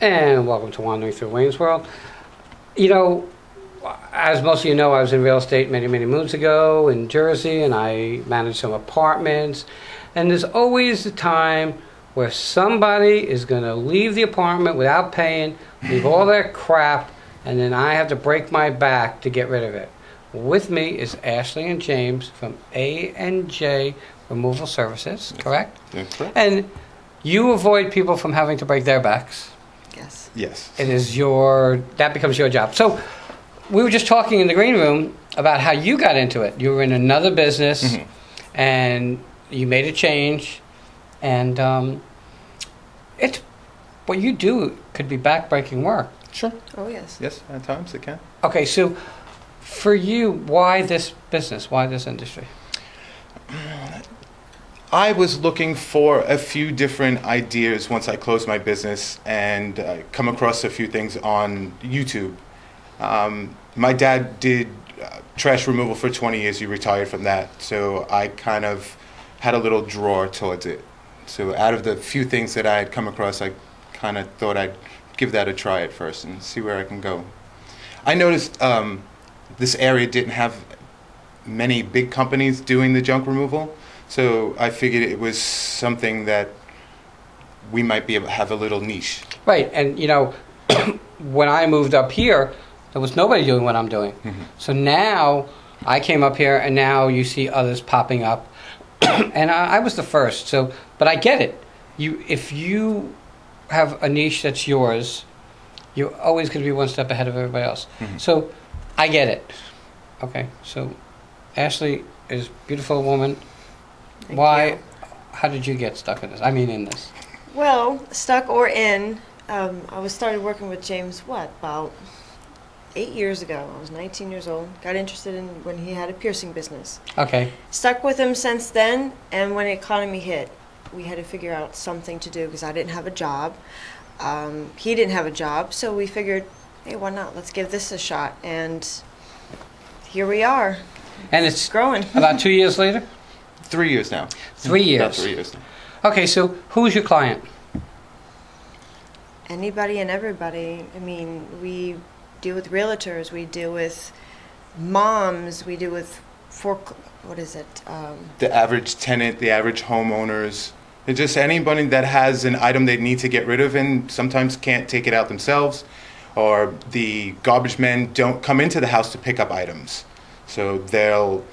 And welcome to Wandering Through Wayne's World. You know, as most of you know, I was in real estate many, many moons ago in Jersey, and I managed some apartments. And there's always a time where somebody is going to leave the apartment without paying, leave all their crap, and then I have to break my back to get rid of it. With me is Ashley and James from A&J Removal Services, correct? That's correct. And you avoid people from having to break their backs. Yes. Yes. It is that becomes your job. So we were just talking in the green room about how you got into it. You were in another business, and you made a change, and it's what you do could be back-breaking work. Sure. Oh, yes. Yes, at times it can. Okay, so for you, why this business? Why this industry? I was looking for a few different ideas once I closed my business and come across a few things on YouTube. My dad did trash removal for 20 years. He retired from that. So I kind of had a little draw towards it. So out of the few things that I had come across, I kind of thought I'd give that a try at first and see where I can go. I noticed this area didn't have many big companies doing the junk removal. So I figured it was something that we might be able to have a little niche. Right, and you know, when I moved up here, there was nobody doing what I'm doing. So now I came up here, and now you see others popping up, and I was the first. So, but I get it. If you have a niche that's yours, you're always going to be one step ahead of everybody else. So I get it. Okay, so Ashley is a beautiful woman. Thank Why? you. How did you get stuck in this? I mean, in this. Well, stuck or in, I started working with James, about 8 years ago. I was 19 years old. Got interested in when he had a piercing business. Okay. Stuck with him since then, and when the economy hit, we had to figure out something to do because I didn't have a job. He didn't have a job, so we figured, hey, why not? Let's give this a shot. And here we are. And it's growing. About 2 years later? 3 years now. 3 years. About 3 years now. Okay, so who's your client? Anybody and everybody. I mean, we deal with realtors, we deal with moms, we deal with The average tenant, the average homeowners. It's just anybody that has an item they need to get rid of and sometimes can't take it out themselves, or the garbage men don't come into the house to pick up items. So they'll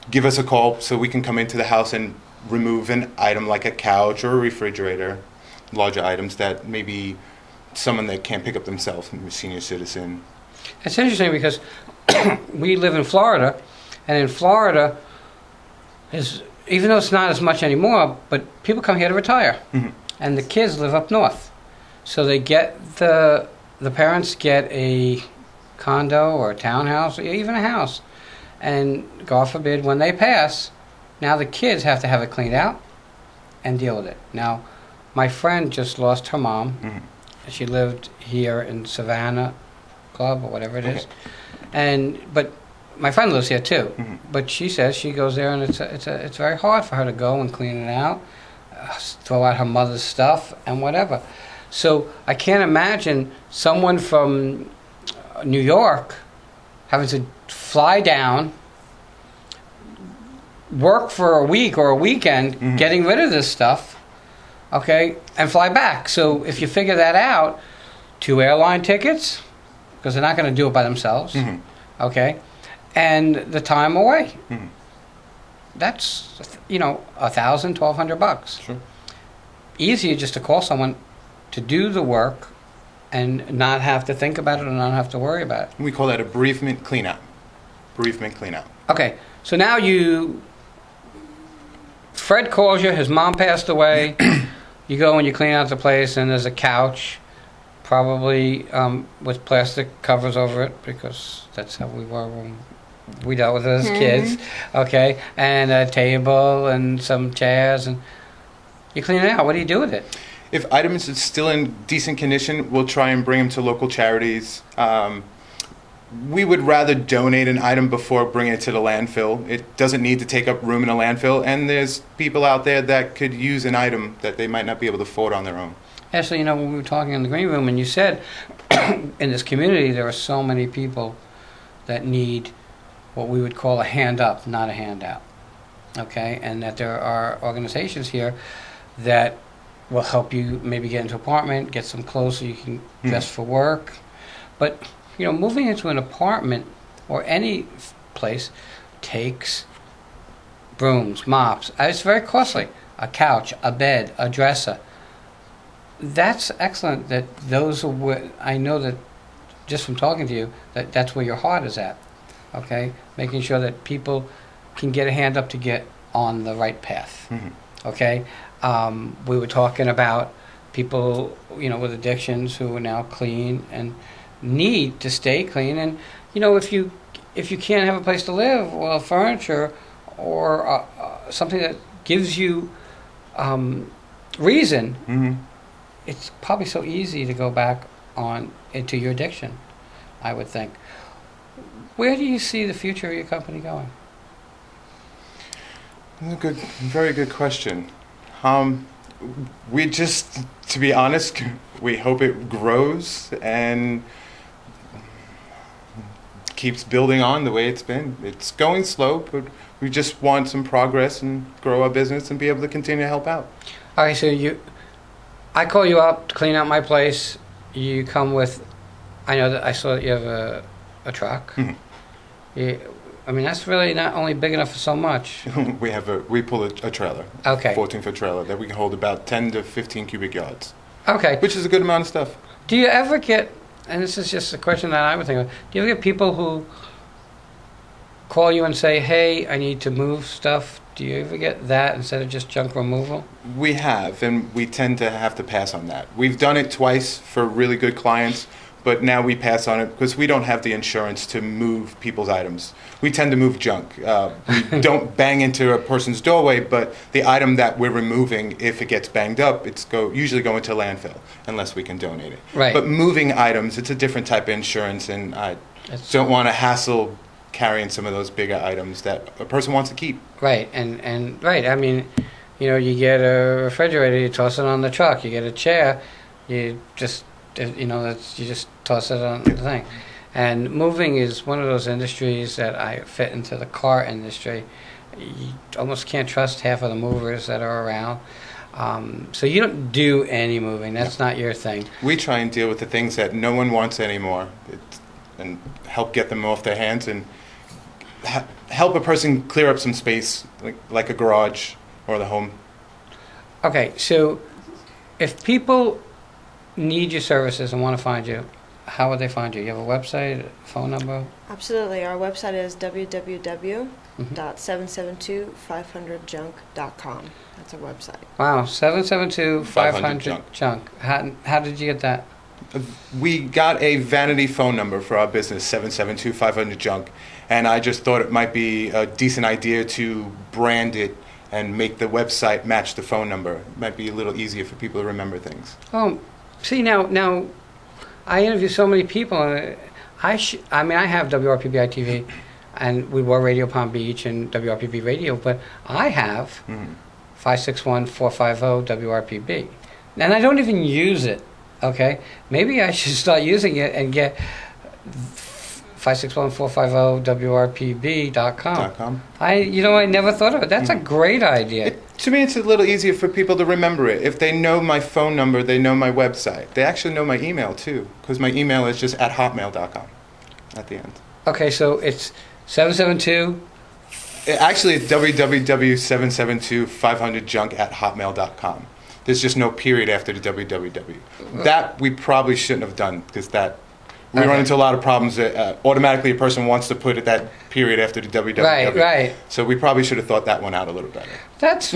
give us a call so we can come into the house and remove an item like a couch or a refrigerator, larger items that maybe someone that can't pick up themselves, a senior citizen. It's interesting because we live in Florida, and in Florida, even though it's not as much anymore, but people come here to retire, and the kids live up north. So they get the parents get a condo or a townhouse or even a house, and God forbid when they pass, now the kids have to have it cleaned out and deal with it. Now, my friend just lost her mom. She lived here in Savannah Club or whatever it is, but my friend lives here too. But she says she goes there and it's very hard for her to go and clean it out, throw out her mother's stuff and whatever. So I can't imagine someone from New York having to fly down, work for a week or a weekend, getting rid of this stuff, okay, and fly back. So if you figure that out, 2 airline tickets, because they're not going to do it by themselves, okay, and the time away. That's, $1,000, $1,200. Sure. Easier just to call someone to do the work and not have to think about it and not have to worry about it. We call that a bereavement cleanout. Bereavement cleanout. Okay, so now Fred calls you, his mom passed away, you go and you clean out the place and there's a couch, probably with plastic covers over it because that's how we were when we dealt with it as kids, okay, and a table and some chairs, and you clean it out. What do you do with it? If items are still in decent condition, we'll try and bring them to local charities. we would rather donate an item before bringing it to the landfill. It doesn't need to take up room in a landfill, and there's people out there that could use an item that they might not be able to afford on their own. Actually, you know, when we were talking in the green room, and you said in this community there are so many people that need what we would call a hand up, not a handout. Okay, and that there are organizations here that will help you maybe get into an apartment, get some clothes so you can dress for work. But, you know, moving into an apartment or any place takes brooms, mops. It's very costly. A couch, a bed, a dresser. That's excellent that those are what I know that just from talking to you, that that's where your heart is at. Okay? Making sure that people can get a hand up to get on the right path. Okay? We were talking about people, you know, with addictions who are now clean and need to stay clean. And, you know, if you can't have a place to live, well, furniture or something that gives you reason, it's probably so easy to go back on into your addiction, I would think. Where do you see the future of your company going? Very good question. We just, to be honest, we hope it grows and keeps building on the way it's been. It's going slow, but we just want some progress and grow our business and be able to continue to help out. All right, so I call you up to clean out my place. You come with, I know that I saw that you have a truck. I mean, that's really not only big enough for so much. we pull a trailer. Okay. 14-foot trailer that we can hold about 10 to 15 cubic yards. Okay. Which is a good amount of stuff. Do you ever get, and this is just a question that I would think of, do you ever get people who call you and say, hey, I need to move stuff? Do you ever get that instead of just junk removal? We have, and we tend to have to pass on that. We've done it twice for really good clients, but now we pass on it because we don't have the insurance to move people's items. We tend to move junk. We don't bang into a person's doorway, but the item that we're removing, if it gets banged up, it's usually going to landfill unless we can donate it. Right. But moving items, it's a different type of insurance, and I don't want to hassle carrying some of those bigger items that a person wants to keep. Right, and right. I mean, you know, you get a refrigerator, you toss it on the truck. You get a chair, you just, you know, you just toss it on the thing. And moving is one of those industries that I fit into the car industry. You almost can't trust half of the movers that are around. So you don't do any moving. That's not your thing. We try and deal with the things that no one wants anymore, and help get them off their hands and help a person clear up some space, like a garage or the home. Okay, so if people need your services and want to find you, how would they find you? You have a website, a phone number? Absolutely. Our website is www.772-500junk.com. That's our website. Wow, 772-500junk. How did you get that? We got a vanity phone number for our business, 772-500junk, and I just thought it might be a decent idea to brand it and make the website match the phone number. It might be a little easier for people to remember things. Oh, see, now I interview so many people. I mean, I have WRPBiTV, and we were Radio Palm Beach and WRPB Radio, but I have 561-450-WRPB. And I don't even use it, okay? Maybe I should start using it and get 561-450-WRPB.com. I never thought of it. That's a great idea. To me, it's a little easier for people to remember it. If they know my phone number, they know my website. They actually know my email, too, because my email is just at hotmail.com at the end. Okay, so it's 772... Actually, it's www.772-500junk at hotmail.com. There's just no period after the www. That we probably shouldn't have done, because we run into a lot of problems. Automatically, a person wants to put that period after the www. Right. So we probably should have thought that one out a little better. But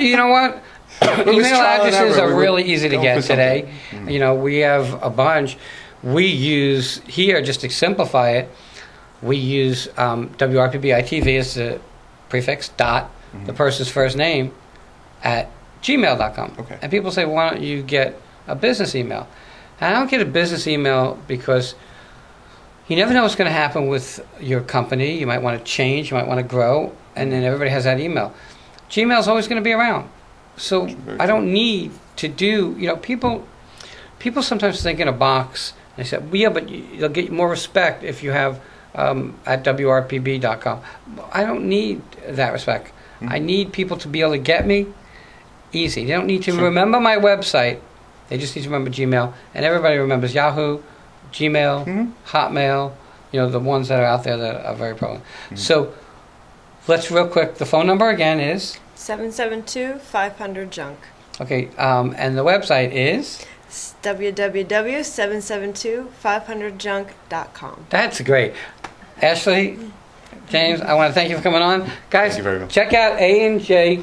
you know what? Email addresses are really easy to get today. You know, we have a bunch. We use here, just to simplify it, we use WRPBiTV as the prefix, dot, the person's first name, at gmail.com. Okay. And people say, why don't you get a business email? And I don't get a business email because, You never know what's going to happen with your company. You might want to change, you might want to grow, and then everybody has that email. Gmail's always going to be around. So I don't need to do, people sometimes think in a box. They say, well, yeah, but you'll get more respect if you have at WRPB.com. I don't need that respect. I need people to be able to get me easy. They don't need to remember my website. They just need to remember Gmail. And everybody remembers Yahoo, Gmail, Hotmail, the ones that are out there that are very prevalent. So let's real quick, the phone number again is? 772-500-JUNK. Okay, and the website is? www.772-500junk.com. That's great. Ashley, James, I want to thank you for coming on. Guys, Thank you very much. Check out A&J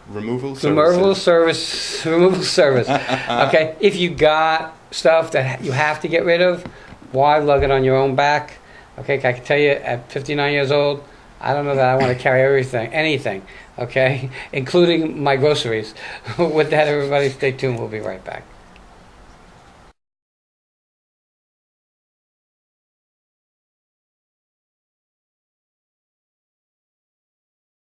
Removal service. Okay, if you got stuff that you have to get rid of, why lug it on your own back? Okay, I can tell you at 59 years old, I don't know that I want to carry anything, okay, including my groceries. With that, everybody, stay tuned. We'll be right back.